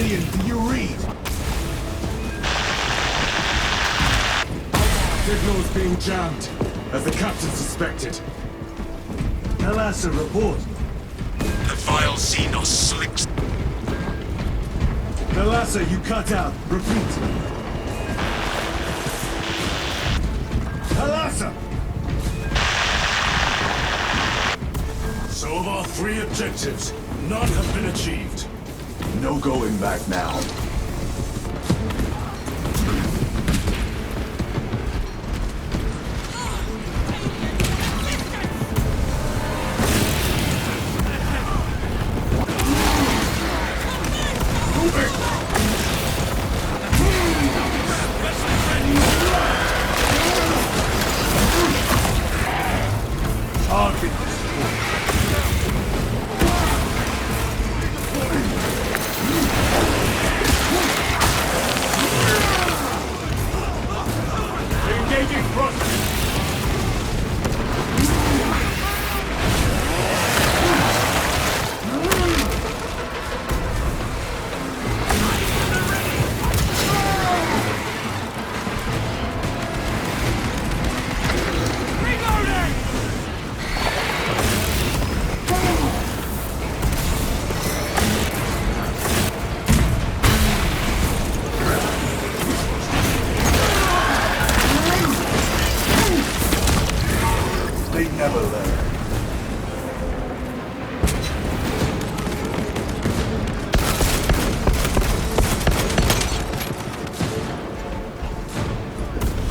Minion, do you read? Signal's being jammed, as the captain suspected. Thalassa, report. The vile Xenos slicks. Thalassa, you cut out. Repeat. Thalassa! So of our 3 objectives, none have been achieved. No going back now.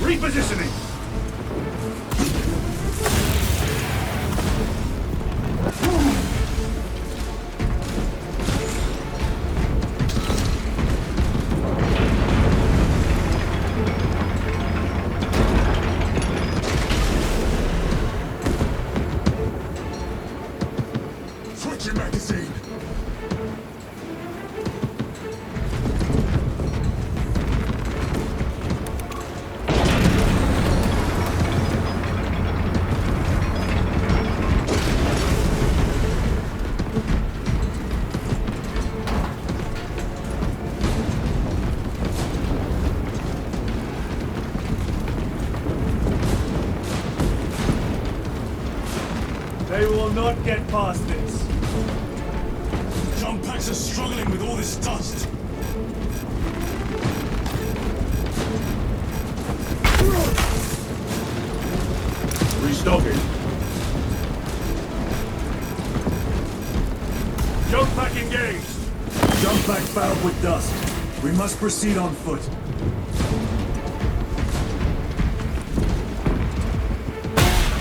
Repositioning! Switching magazine! They will not get past this. Jump packs are struggling with all this dust. Restocking. Jump pack engaged. Jump pack fouled with dust. We must proceed on foot.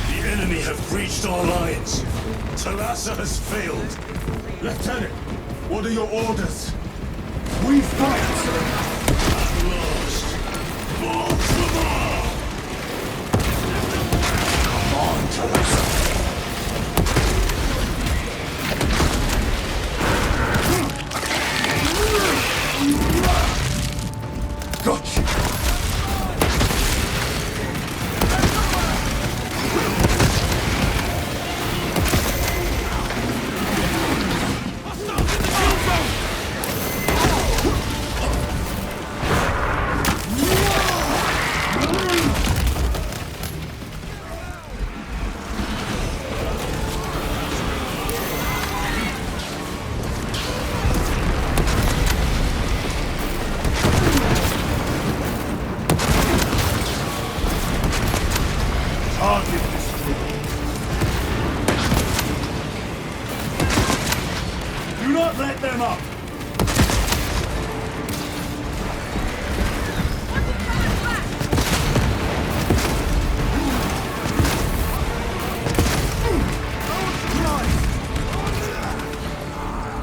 The enemy have breached our lines. Thalassa has failed. Lieutenant, what are your orders? We fight! At last. Baltimore! Come on, Thalassa. Gotcha! Do not let them up!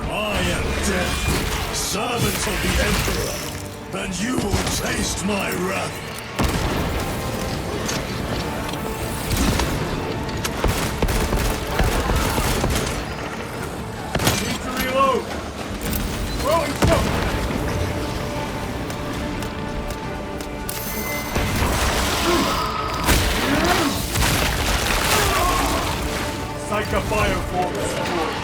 I am death, servant of the Emperor, and you will taste my wrath. Need to reload! Throwing smoke! Psycho Fire Force destroyed.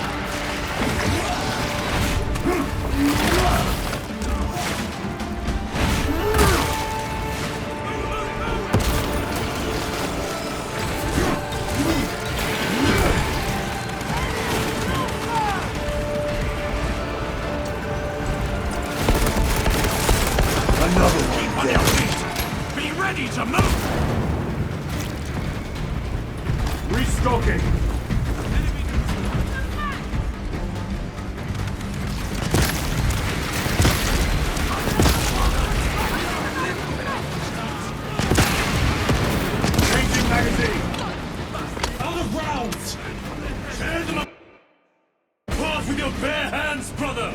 bare hands, brother!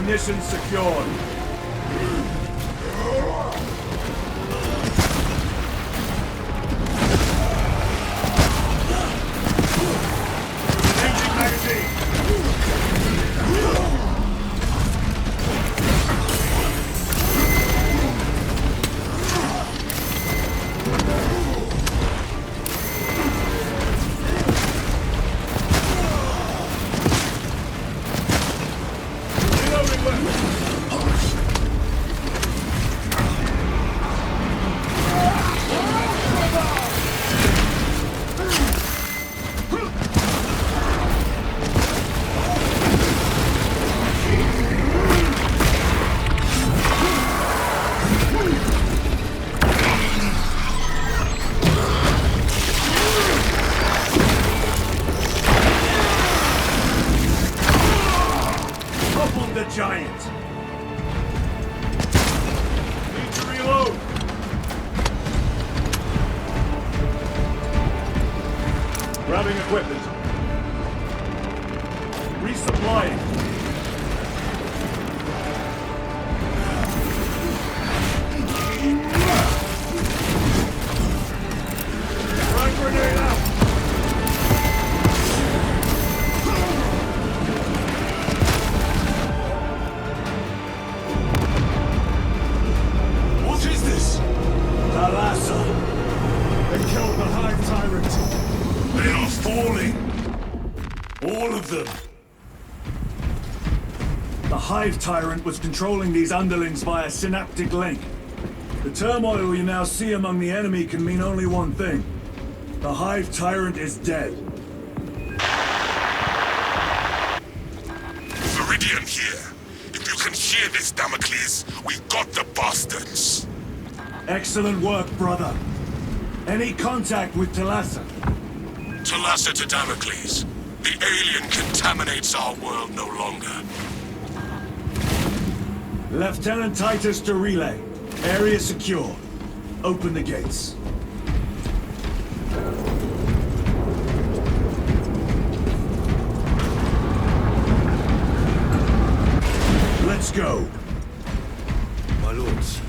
Munitions secured. Changing magazine. The giant. Need to reload. Grabbing equipment. Resupplying. Frag grenade out. They killed the Hive Tyrant. They are falling! All of them! The Hive Tyrant was controlling these underlings via synaptic link. The turmoil you now see among the enemy can mean only one thing. The Hive Tyrant is dead. Viridian here. If you can hear this, Damocles, we got the bastards. Excellent work, brother. Any contact with Talassa? Talassa to Damocles. The alien contaminates our world no longer. Lieutenant Titus to relay. Area secure. Open the gates. Let's go. My lords.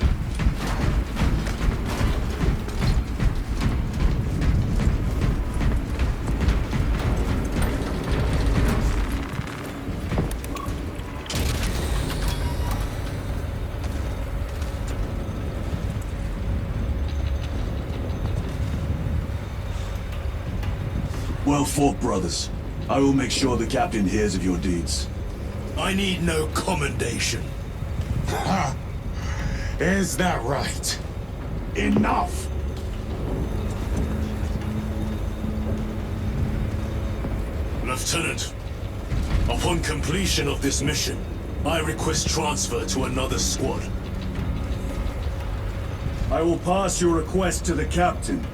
Well fought, brothers. I will make sure the captain hears of your deeds. I need no commendation. Is that right? Enough! Lieutenant, upon completion of this mission, I request transfer to another squad. I will pass your request to the captain.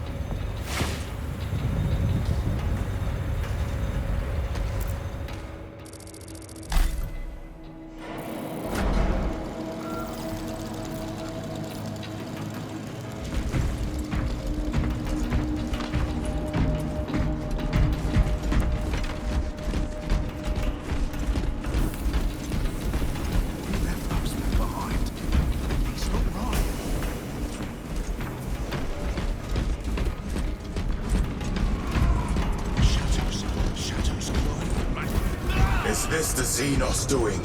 Is this the Xenos doing?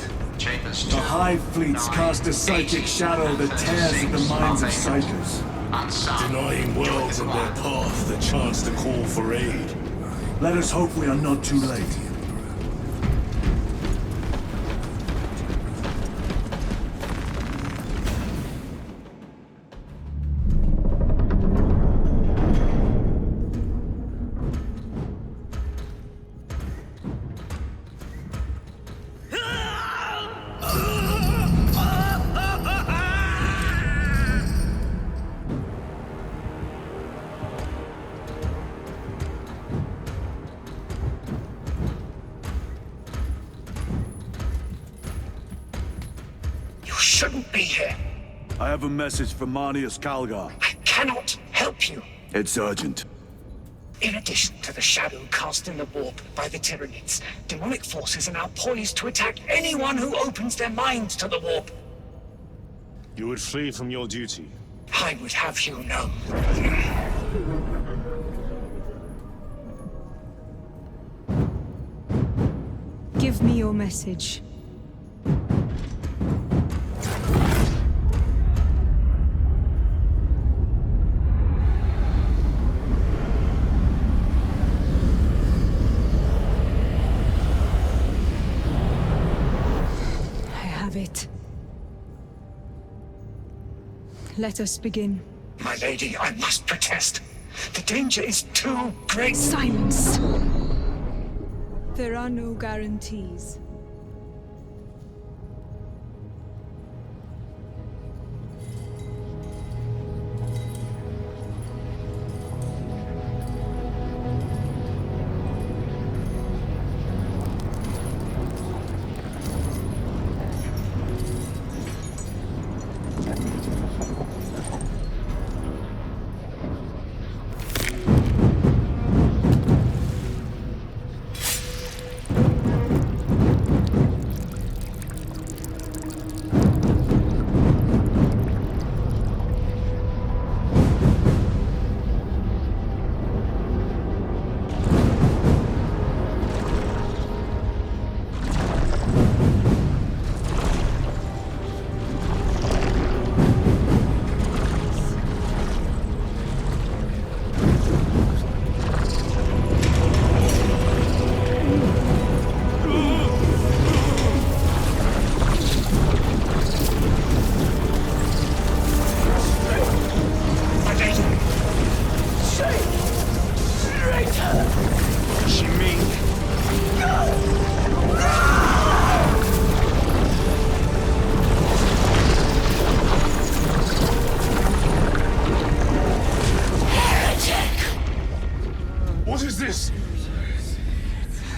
The Hive fleets cast a psychic shadow that tears at the minds of psychers. Denying worlds in their path the chance to call for aid. Let us hope we are not too late. Shouldn't be here. I have a message from Marnius Calgar. I cannot help you. It's urgent. In addition to the shadow cast in the warp by the Tyranids, demonic forces are now poised to attack anyone who opens their minds to the warp. You would flee from your duty. I would have you know. Give me your message. It. Let us begin. My lady, I must protest. The danger is too great. Silence! There are no guarantees.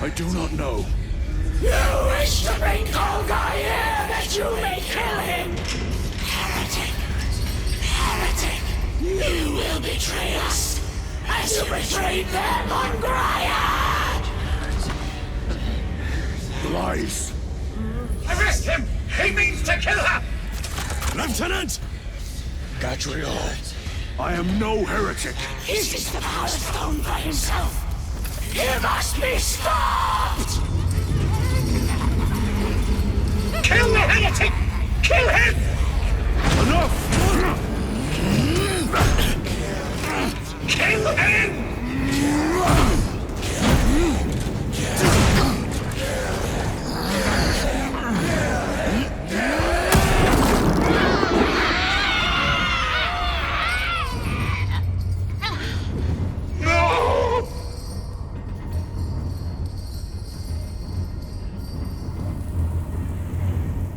I do not know. You wish to bring Golgai here that you may kill him! Heretic! Heretic! You will betray us as you betrayed them on Graiad! Lies. Arrest him! He means to kill her! Lieutenant! Gadriel, I am no heretic. Is this the power stone by himself? He must be stopped! Kill the heretic! Kill him! Enough! Kill him!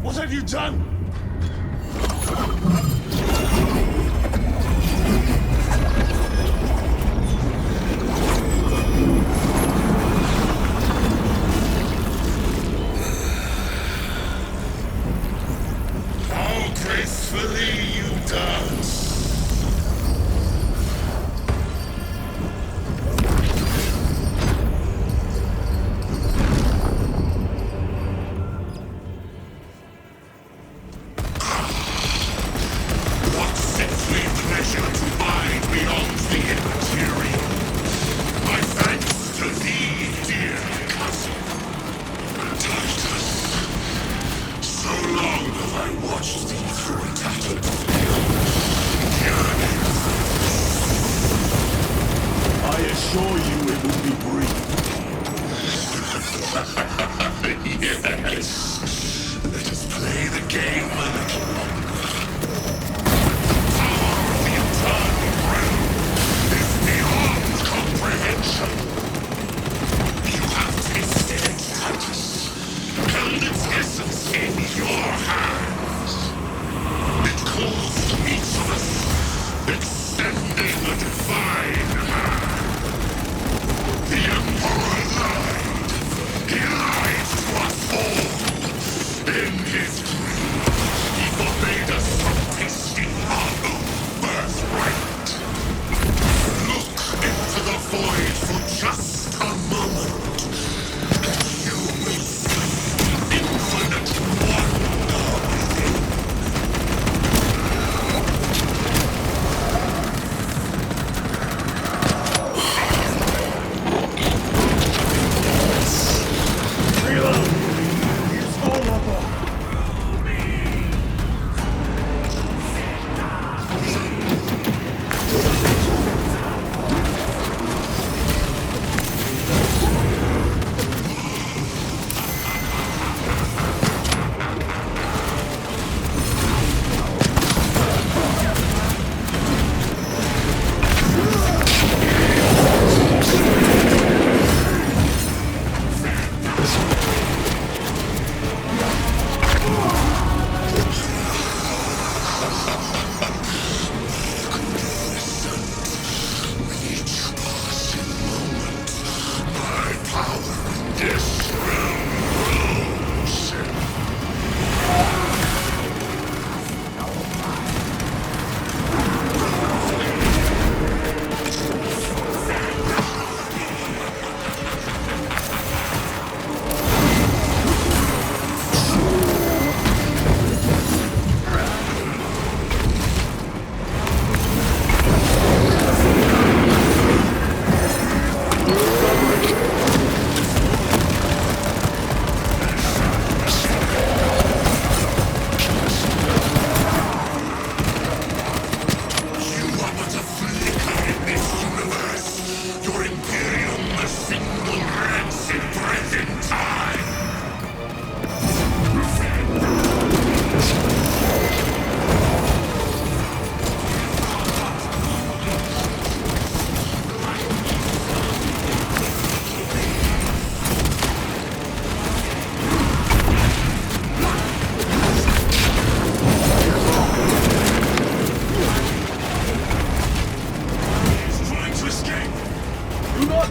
What have you done? How gracefully you dance! assure you it will be brief. Yes. Let us play the game a little longer. The eternal realm is beyond comprehension. You have tasted its Titus, held its essence in your hands. It calls to each of us, extending a divine hand. The Emperor lied. He lied to us all. In his greed, he forbade us from tasting our own birthright. Look into the void for just a moment, and you will see infinite wonder within. Reload! Use all of them!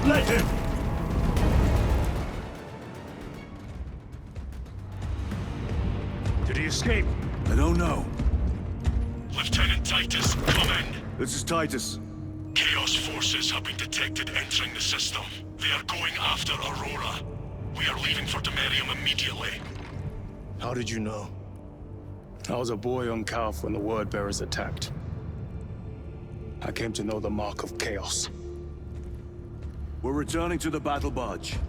Let him! Did he escape? I don't know. Lieutenant Titus, come in. This is Titus. Chaos forces have been detected entering the system. They are going after Aurora. We are leaving for Demerium immediately. How did you know? I was a boy on Calf when the Word Bearers attacked. I came to know the mark of Chaos. We're returning to the battle barge.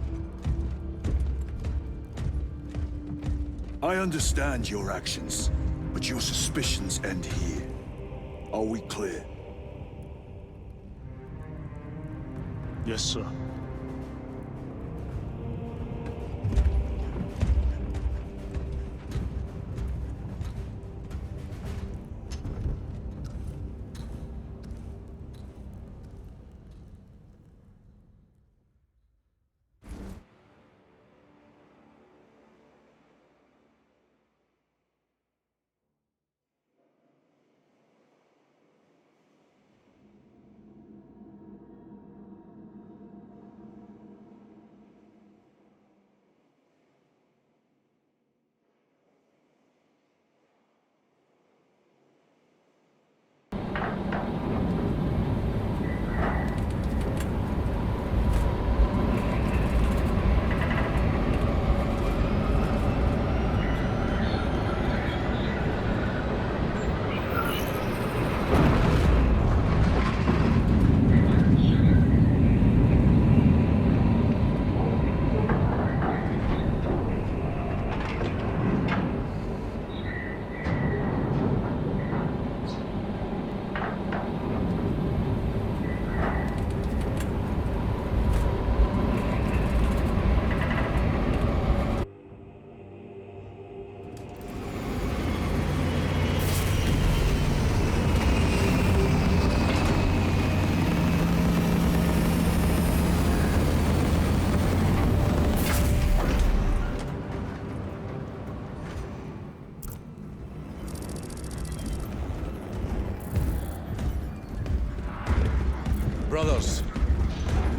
I understand your actions, but your suspicions end here. Are we clear? Yes, sir.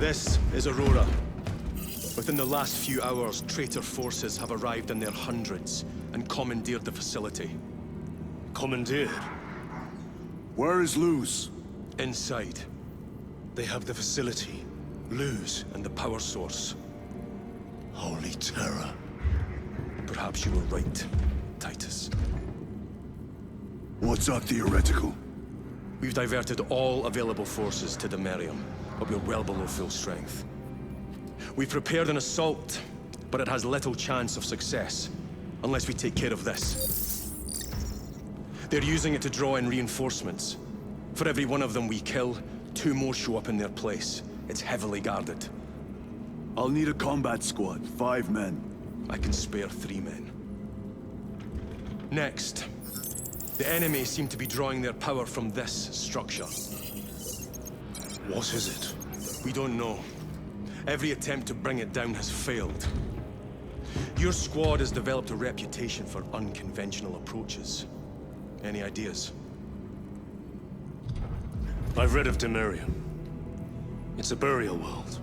This is Aurora. Within the last few hours, traitor forces have arrived in their hundreds and commandeered the facility. Commandeered? Where is Luz? Inside, they have the facility, Luz, and the power source. Holy terror. Perhaps you were right, Titus. What's our theoretical? We've diverted all available forces to Demerium, but we're well below full strength. We've prepared an assault, but it has little chance of success, unless we take care of this. They're using it to draw in reinforcements. For every one of them we kill, 2 more show up in their place. It's heavily guarded. I'll need a combat squad, 5 men. I can spare 3 men. Next, the enemy seem to be drawing their power from this structure. What is it? We don't know. Every attempt to bring it down has failed. Your squad has developed a reputation for unconventional approaches. Any ideas? I've read of Demerium. It's a burial world.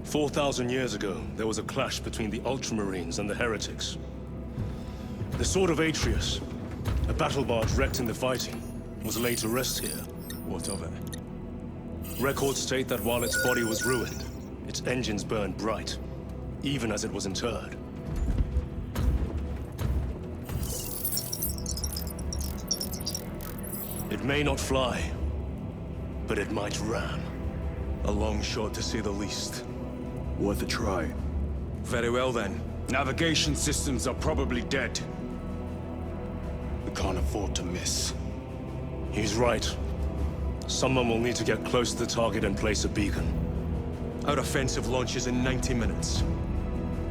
4,000 years ago, there was a clash between the Ultramarines and the Heretics. The Sword of Atreus, a battle barge wrecked in the fighting, was laid to rest here. What of it? Records state that while its body was ruined, its engines burned bright, even as it was interred. It may not fly, but it might ram. A long shot, to say the least. Worth a try. Very well, then. Navigation systems are probably dead. We can't afford to miss. He's right. Someone will need to get close to the target and place a beacon. Our offensive launches in 90 minutes.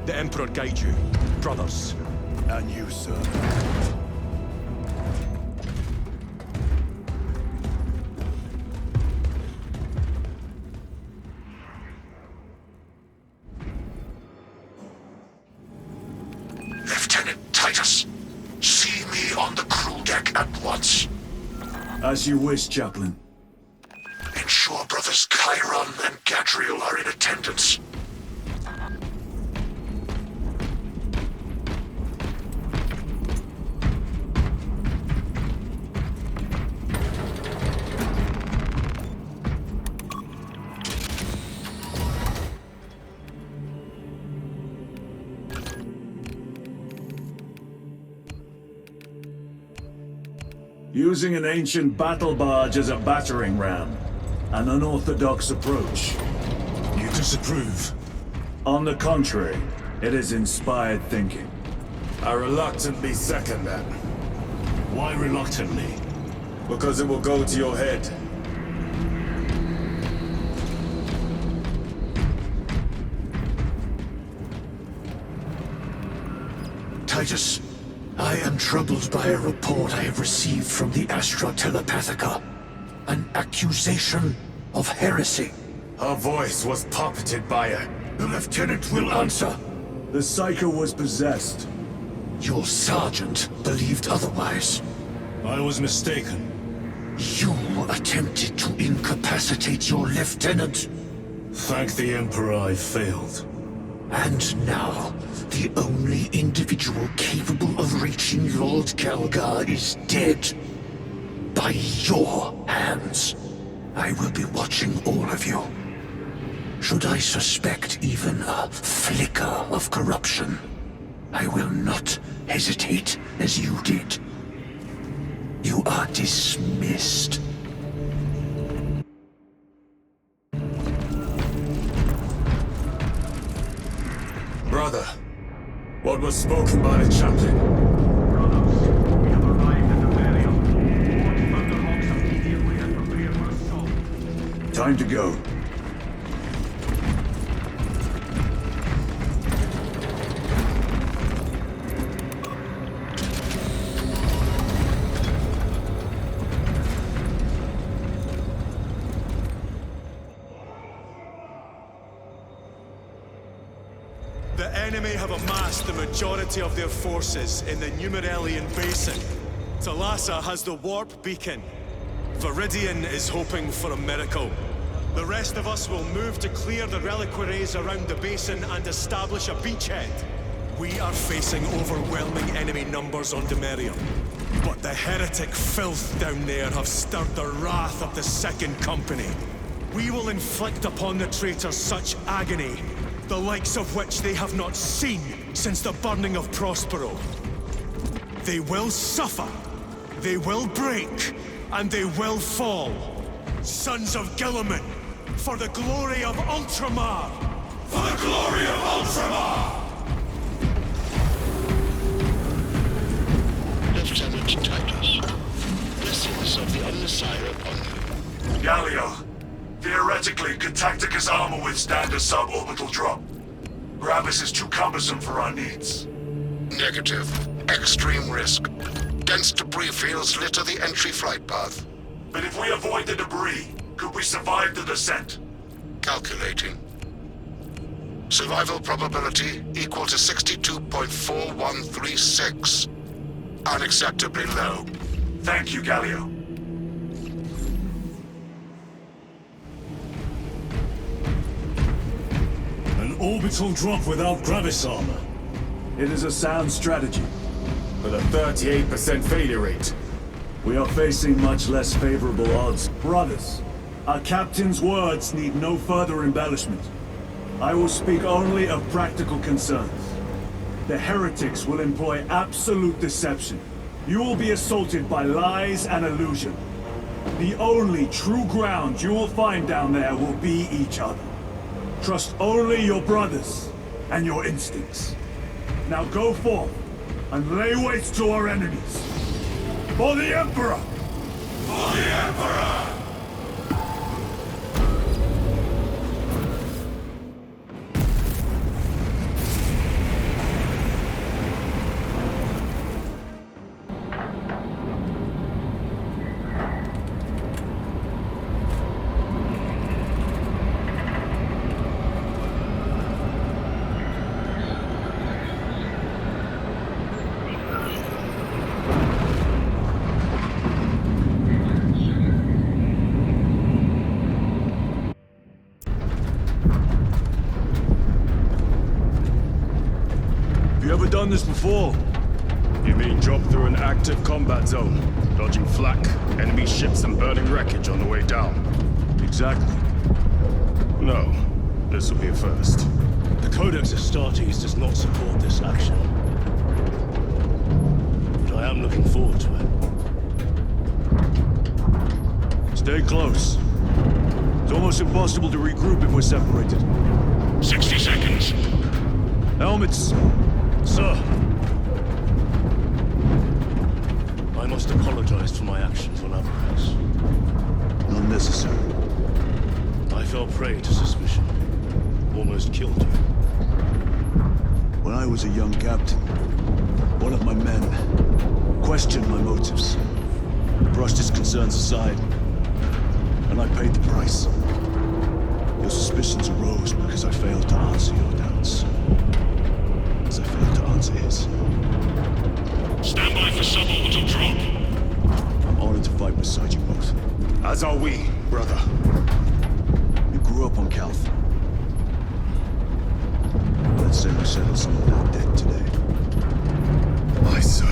The Emperor guide you, brothers. And you, sir. Lieutenant Titus, see me on the crew deck at once. As you wish, Chaplain. Ensure brothers Chiron and Gadriel are in attendance. Using an ancient battle barge as a battering ram. An unorthodox approach. You disapprove? On the contrary, it is inspired thinking. I reluctantly second that. Why reluctantly? Because it will go to your head. Titus, I am troubled by a report I have received from the Astra Telepathica. An accusation of heresy. Her voice was puppeted by her. The lieutenant will answer. The Psycho was possessed. Your sergeant believed otherwise. I was mistaken. You attempted to incapacitate your lieutenant. Thank the Emperor I failed. And now, the only individual capable of reaching Lord Calgar is dead. By your hands. I will be watching all of you. Should I suspect even a flicker of corruption, I will not hesitate as you did. You are dismissed. Brother, what was spoken by the chaplain? Brothers, we have arrived at the Demerium. Fort Thunderhawks immediately and prepare for assault. Time to go. The enemy have amassed the majority of their forces in the Numerelian Basin. Thalassa has the warp beacon. Viridian is hoping for a miracle. The rest of us will move to clear the reliquaries around the basin and establish a beachhead. We are facing overwhelming enemy numbers on Demerium. But the heretic filth down there have stirred the wrath of the Second Company. We will inflict upon the traitors such agony, the likes of which they have not seen since the burning of Prospero. They will suffer, they will break, and they will fall. Sons of Guilliman, for the glory of Ultramar! For the glory of Ultramar! Lieutenant Titus, blessings of the Omnissiah upon you. Galio, theoretically, could Tactica's armor withstand a suborbital drop? Gravis is too cumbersome for our needs. Negative. Extreme risk. Dense debris fields litter the entry flight path. But if we avoid the debris, could we survive the descent? Calculating. Survival probability equal to 62.4136. Unacceptably low. Thank you, Galio. An orbital drop without Gravis armor. It is a sound strategy. With a 38% failure rate. We are facing much less favorable odds. Brothers, our captain's words need no further embellishment. I will speak only of practical concerns. The heretics will employ absolute deception. You will be assaulted by lies and illusion. The only true ground you will find down there will be each other. Trust only your brothers and your instincts. Now go forth and lay waste to our enemies. For the Emperor! For the Emperor! You ever done this before? You mean drop through an active combat zone, dodging flak, enemy ships and burning wreckage on the way down? Exactly. No, this will be a first. The Codex Astartes does not support this action. But I am looking forward to it. Stay close. It's almost impossible to regroup if we're separated. 60 seconds. Helmets! Sir! I must apologize for my actions on Aberrax. Unnecessary. I fell prey to suspicion. Almost killed you. When I was a young captain, one of my men questioned my motives, brushed his concerns aside, and I paid the price. Your suspicions arose because I failed to answer your doubts. As I failed to answer his. Stand by for suborbital drop. I'm honored to fight beside you both. As are we, brother. You grew up on Calth. Let's say we settle some of that debt today. Aye, sir.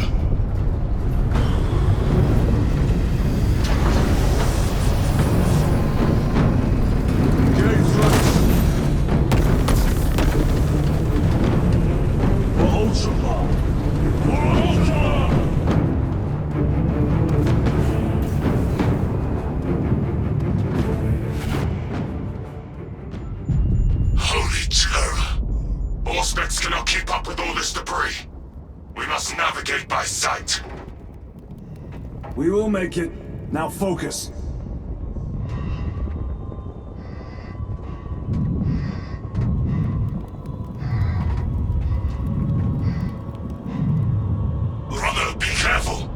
Holy terror! Auspex cannot keep up with all this debris. We must navigate by sight. We will make it. Now focus. Brother, be careful!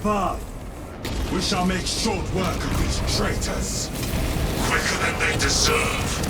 path. We shall make short work of these traitors. Quicker than they deserve.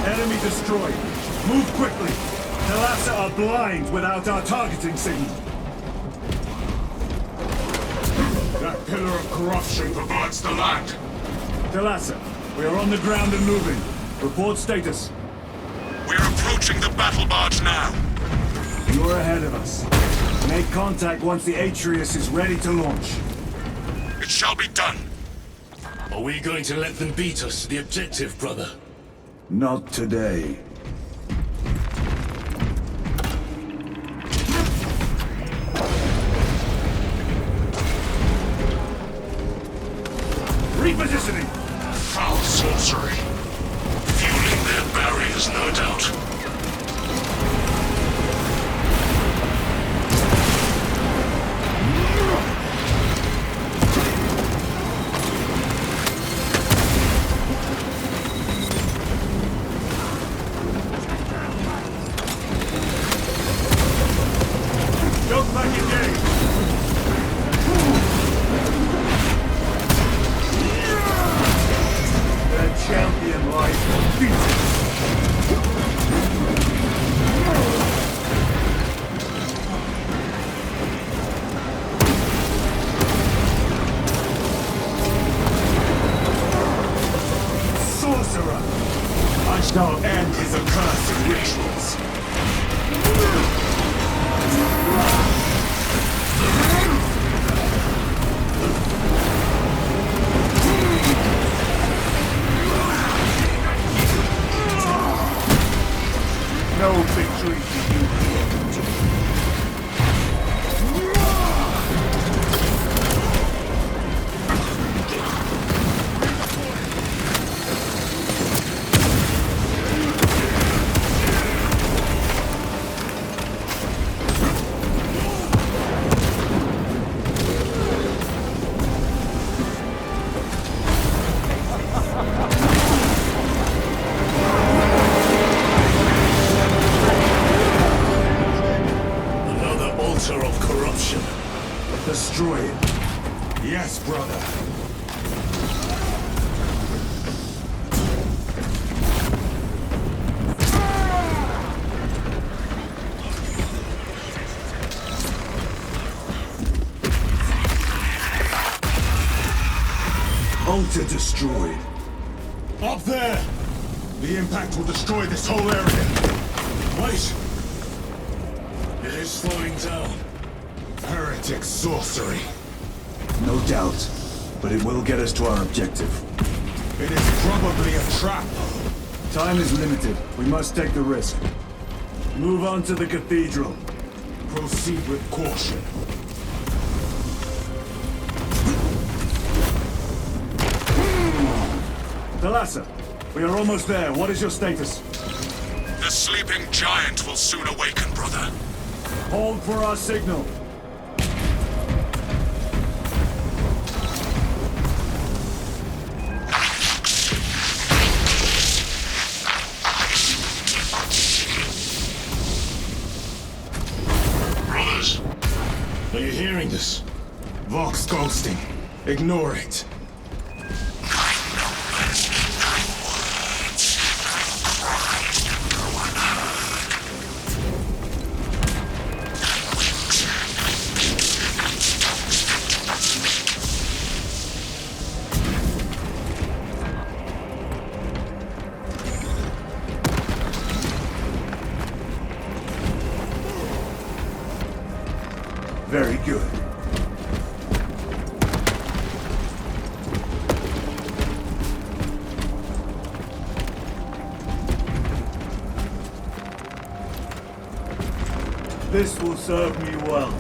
Enemy destroyed. Move quickly. Thalassa are blind without our targeting signal. That pillar of corruption perverts the land. Thalassa, we are on the ground and moving. Report status. We're approaching the battle barge now. You're ahead of us. Make contact once the Atreus is ready to launch. It shall be done. Are we going to let them beat us to the objective, brother? Not today. Repositioning! Foul sorcery. Fueling their barriers, no doubt. Don't back engage! The champion lies defeated! Sorcerer! I shall end his accursed rituals! No victory for you here. Of corruption. Destroy it. Yes, brother. Altar destroyed. Up there! The impact will destroy this whole area. Wait! It is slowing down. Heretic sorcery. No doubt, but it will get us to our objective. It is probably a trap. Time is limited. We must take the risk. Move on to the cathedral. Proceed with caution. Thalassa, we are almost there. What is your status? The sleeping giant will soon awaken, brother. Hold for our signal. Brothers, Are you hearing this? Vox ghosting. Ignore it. Very good. This will serve me well.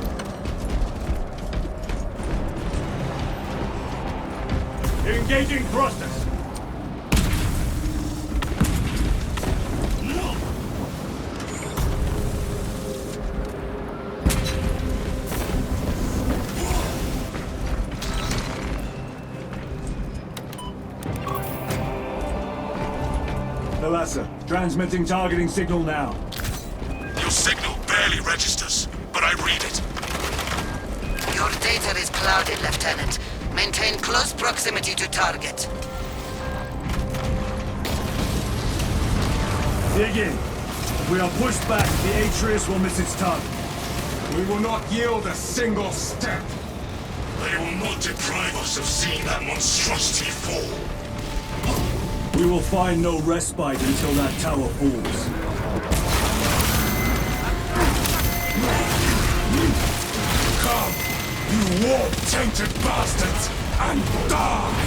Engaging thrusters. Thalassa, transmitting targeting signal now. Your signal barely registers, but I read it. Your data is clouded, Lieutenant. Maintain close proximity to target. Dig in. If we are pushed back, the Atreus will miss its target. We will not yield a single step. They will not deprive us of seeing that monstrosity fall. We will find no respite until that tower falls. Come, you warp-tainted bastards, and die!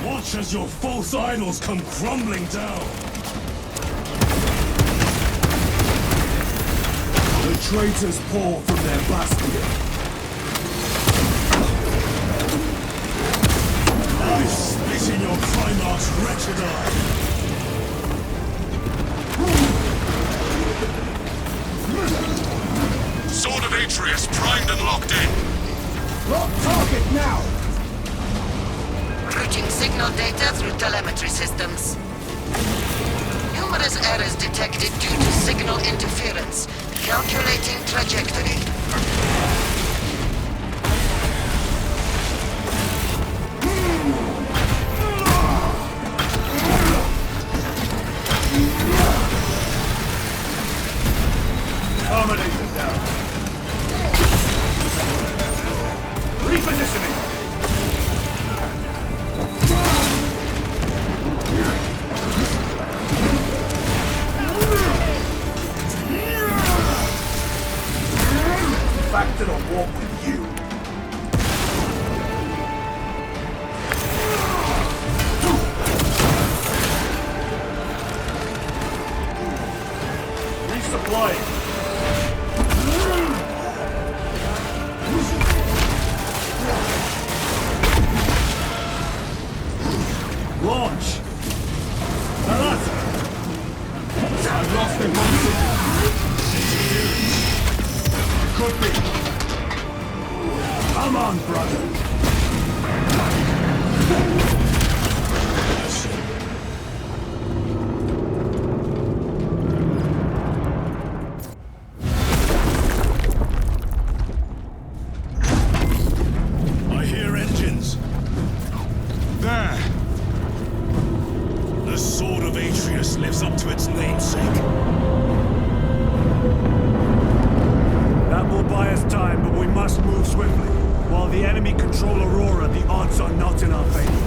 Watch as your false idols come crumbling down. The traitors pour from their bastion. I spit in your Primarch's wretched eye. Sword of Atreus primed and locked in. Lock target now! Routing signal data through telemetry systems. Numerous errors detected due to signal interference. Calculating trajectory. Terminator down. Repositioning. Back to the warp with you. Resupplying. Launch! Thalassa! I've lost it. Could be. Come on, brother. I hear engines. There! The Sword of Atreus lives up to its namesake. That will buy us time, but we must move swiftly. While the enemy control Aurora, the odds are not in our favor.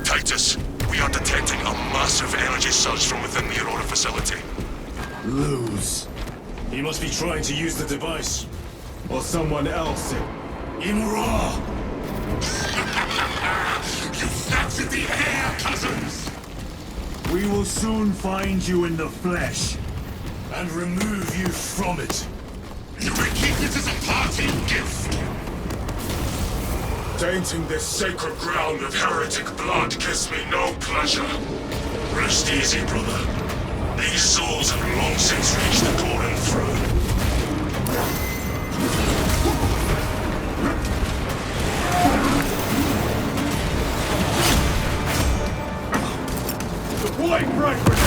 Titus, we are detecting a massive energy surge from within the Aurora facility. Lose. He must be trying to use the device. Or someone else. Imra! You captured the air, cousins! We will soon find you in the flesh. And remove you from it. You may keep it as a parting gift. Tainting this sacred ground with heretic blood gives me no pleasure. Rest easy, brother. These souls have long since reached the golden throne. Deploy fragments!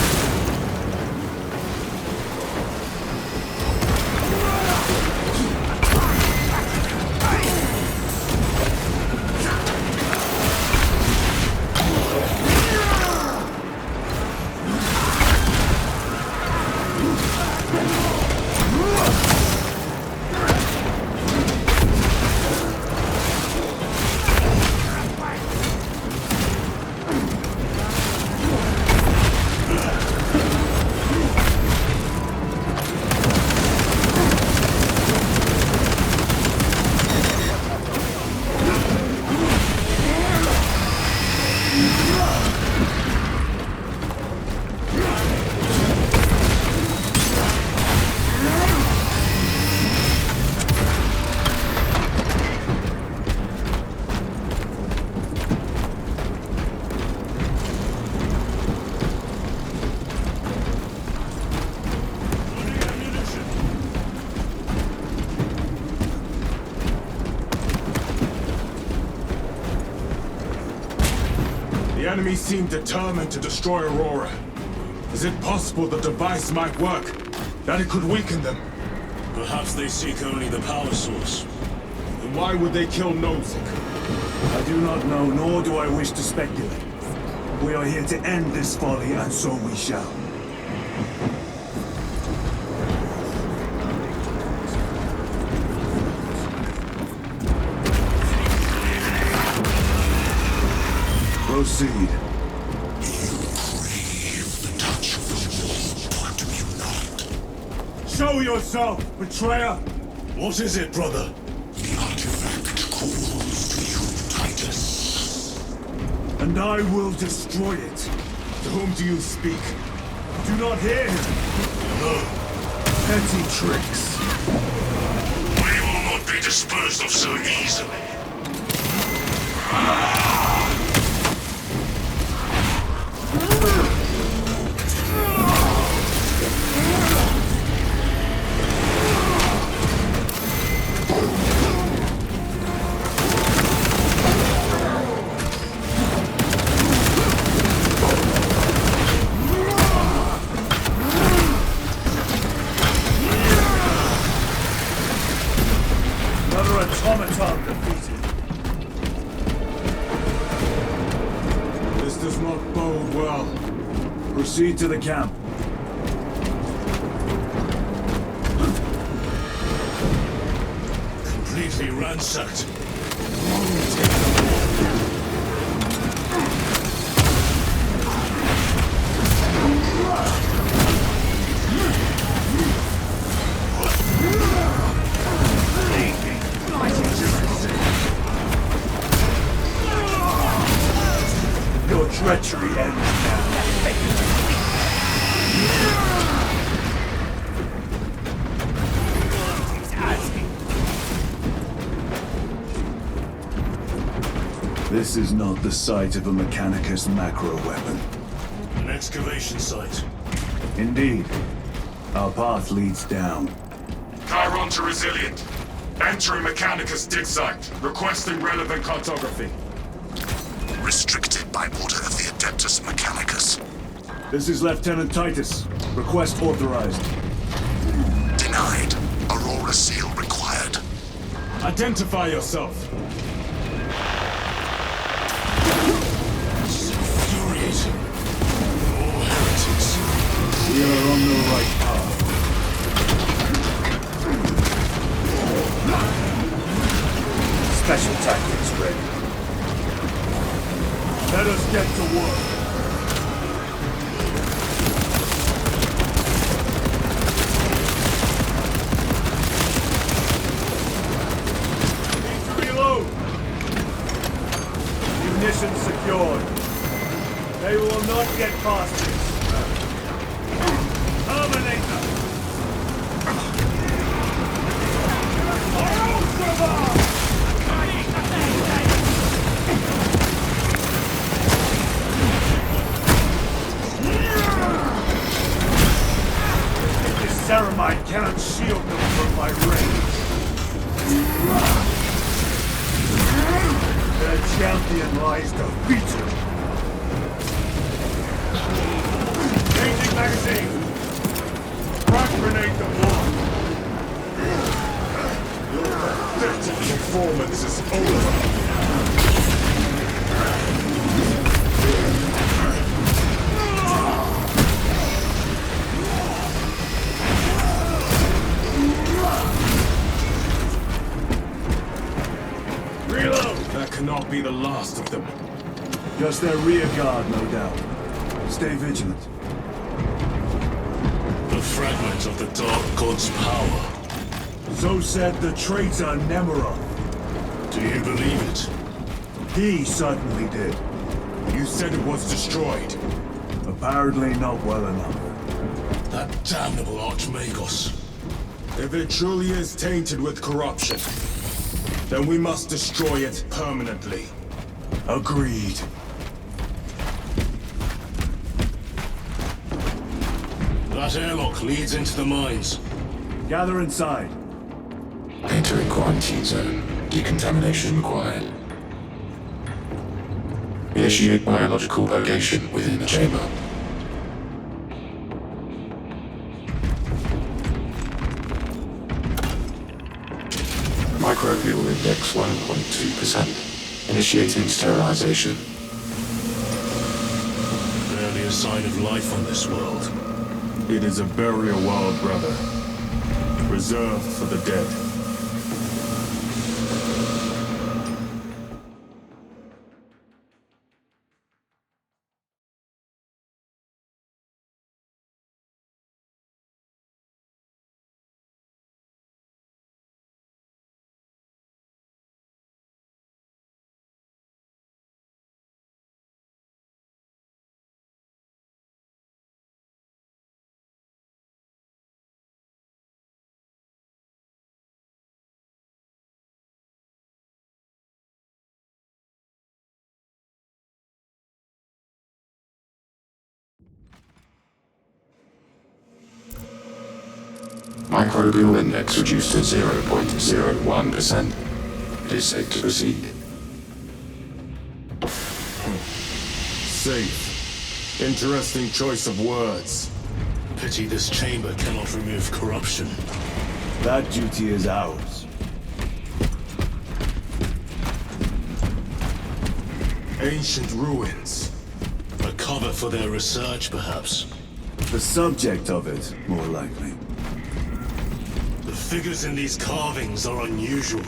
The enemy seem determined to destroy Aurora. Is it possible the device might work? That it could weaken them? Perhaps they seek only the power source. Then why would they kill Nozick? I do not know, nor do I wish to speculate. We are here to end this folly, and so we shall. Proceed. Show yourself, betrayer! What is it, brother? The artifact calls to you, Titus. And I will destroy it. To whom do you speak? Do not hear him. No. Petty tricks. We will not be disposed of so easily. Another automaton defeated. This does not bode well. Proceed to the camp. Completely ransacked. Your treachery ends now. This is not the site of a Mechanicus macro weapon. An excavation site. Indeed. Our path leads down. Chirons are resilient. Entering Mechanicus dig site. Requesting relevant cartography. Restricted by order of the Adeptus Mechanicus. This is Lieutenant Titus. Request authorized. Denied. Aurora seal required. Identify yourself. Infuriating. More heretics. We are on the right path. Special tactics ready. Let us get to work. Need to reload. Munitions secured. They will not get past it. Ceramite cannot shield them from my rage. Their champion lies defeated. Changing magazine. Frag grenade the wall. Your pathetic performance is over. That cannot be the last of them. Just their rear guard, no doubt. Stay vigilant. The fragment of the Dark God's power. So said the traitor Nemeroth. Do you believe it? He certainly did. You said it was destroyed. Apparently not well enough. That damnable Archmagos. If it truly is tainted with corruption, then we must destroy it permanently. Agreed. That airlock leads into the mines. Gather inside. Entering quarantine zone. Decontamination required. Initiate biological purgation within the chamber. Microbial index 1.2%. Initiating sterilization. Barely a sign of life on this world. It is a burial world, brother. Reserved for the dead. Microbial index reduced to 0.01%. It is safe to proceed. Safe. Interesting choice of words. Pity this chamber cannot remove corruption. That duty is ours. Ancient ruins. A cover for their research, perhaps. The subject of it, more likely. The figures in these carvings are unusual.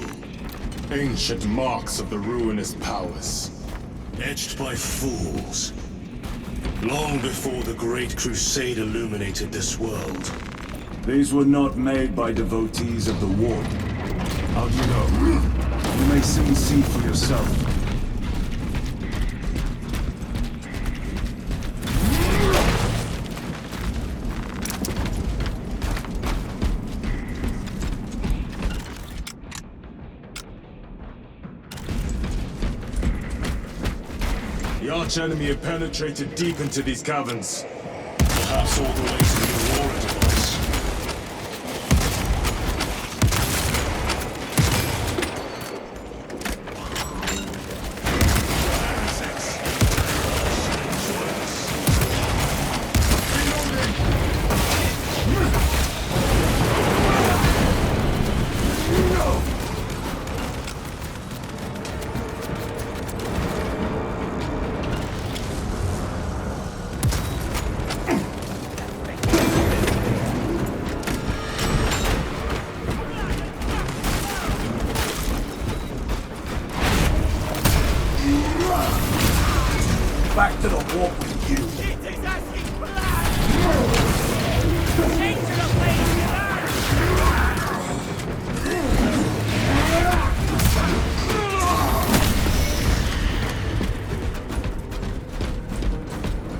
Ancient marks of the ruinous powers. Etched by fools. Long before the Great Crusade illuminated this world. These were not made by devotees of the war. How do you know? You may soon see for yourself. The arch-enemy have penetrated deep into these caverns. Perhaps all the way to the Aurora device. Back to the warp with you.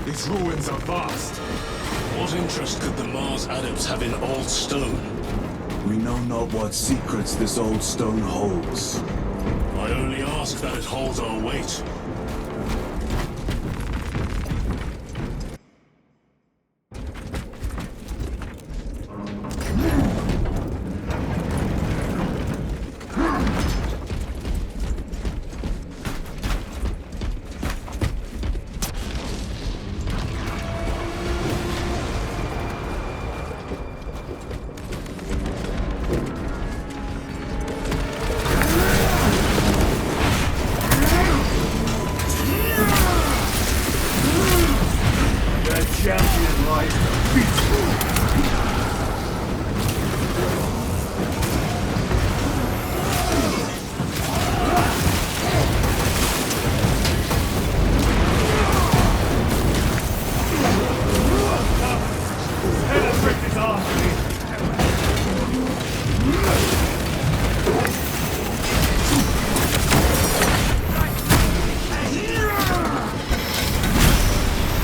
These ruins are vast. What interest could the Mars adepts have in old stone? We know not what secrets this old stone holds. I only ask that it holds our weight.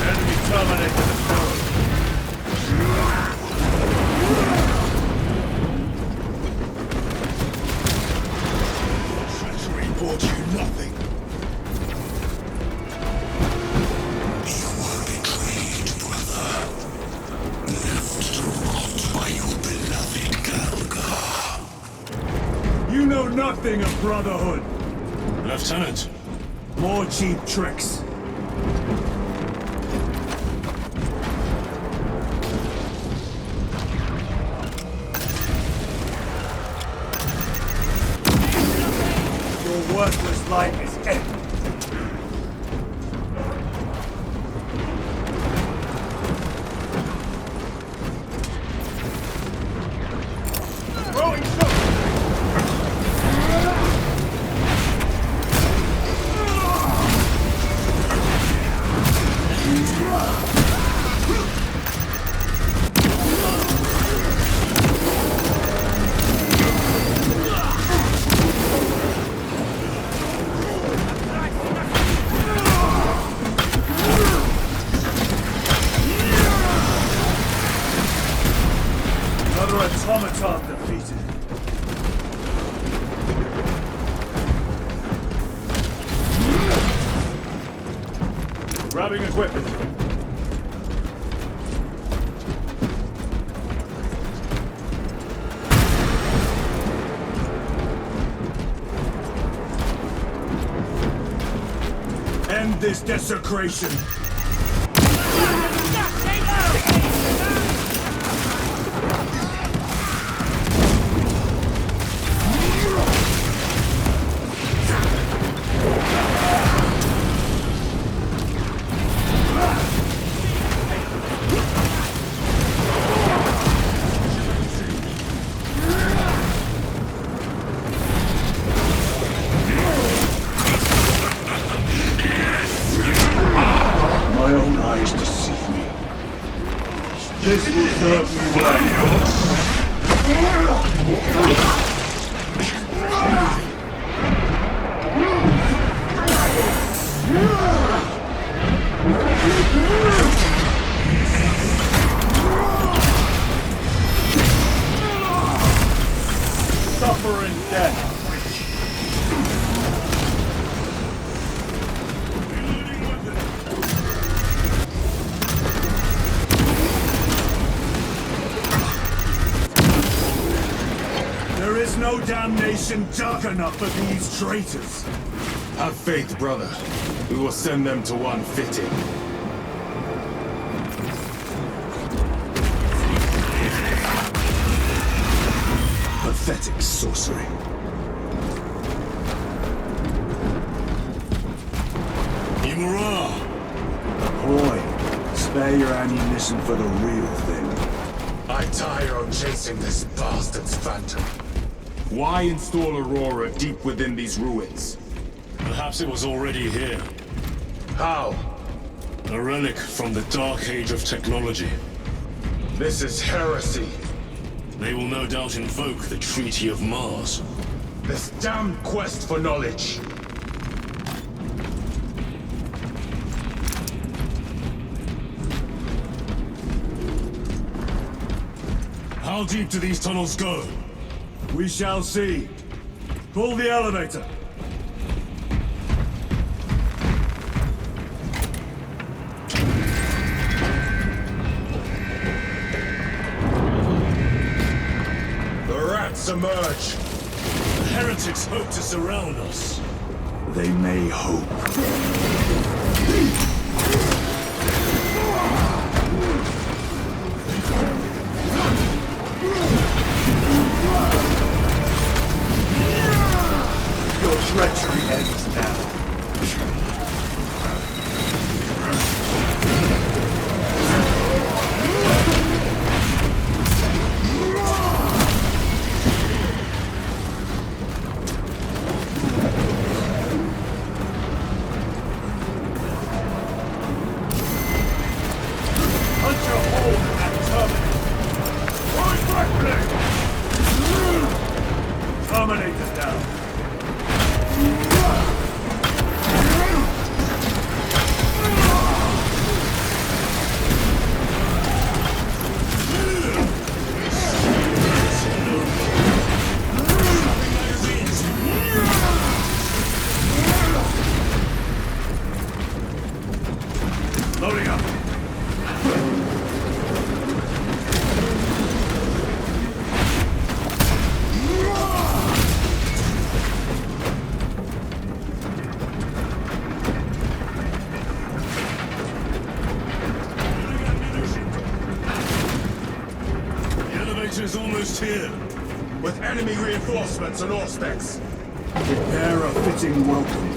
Enemy terminated the foe. Treachery brought you nothing. You were betrayed, brother. Left to rot by your beloved Galga. You know nothing of brotherhood. Lieutenant, More cheap tricks. Your worthless life is empty. Throwing shots! Another automaton defeated. Grabbing equipment. End this desecration. My own eyes deceive me. This will serve me well. Suffer in death. There is no damnation dark enough for these traitors. Have faith, brother. We will send them to one fitting. Pathetic sorcery. Imura! Boy, spare your ammunition for the real thing. I tire of chasing this bastard's phantom. Why install Aurora deep within these ruins? Perhaps it was already here. How? A relic from the Dark Age of technology. This is heresy. They will no doubt invoke the Treaty of Mars. This damned quest for knowledge. How deep do these tunnels go? We shall see. Pull the elevator. The rats emerge. The heretics hope to surround us. They may hope. Your treachery ends now. Terminator down. Loading up. The elevator's almost here. With enemy reinforcements and auspex. Prepare a fitting welcome.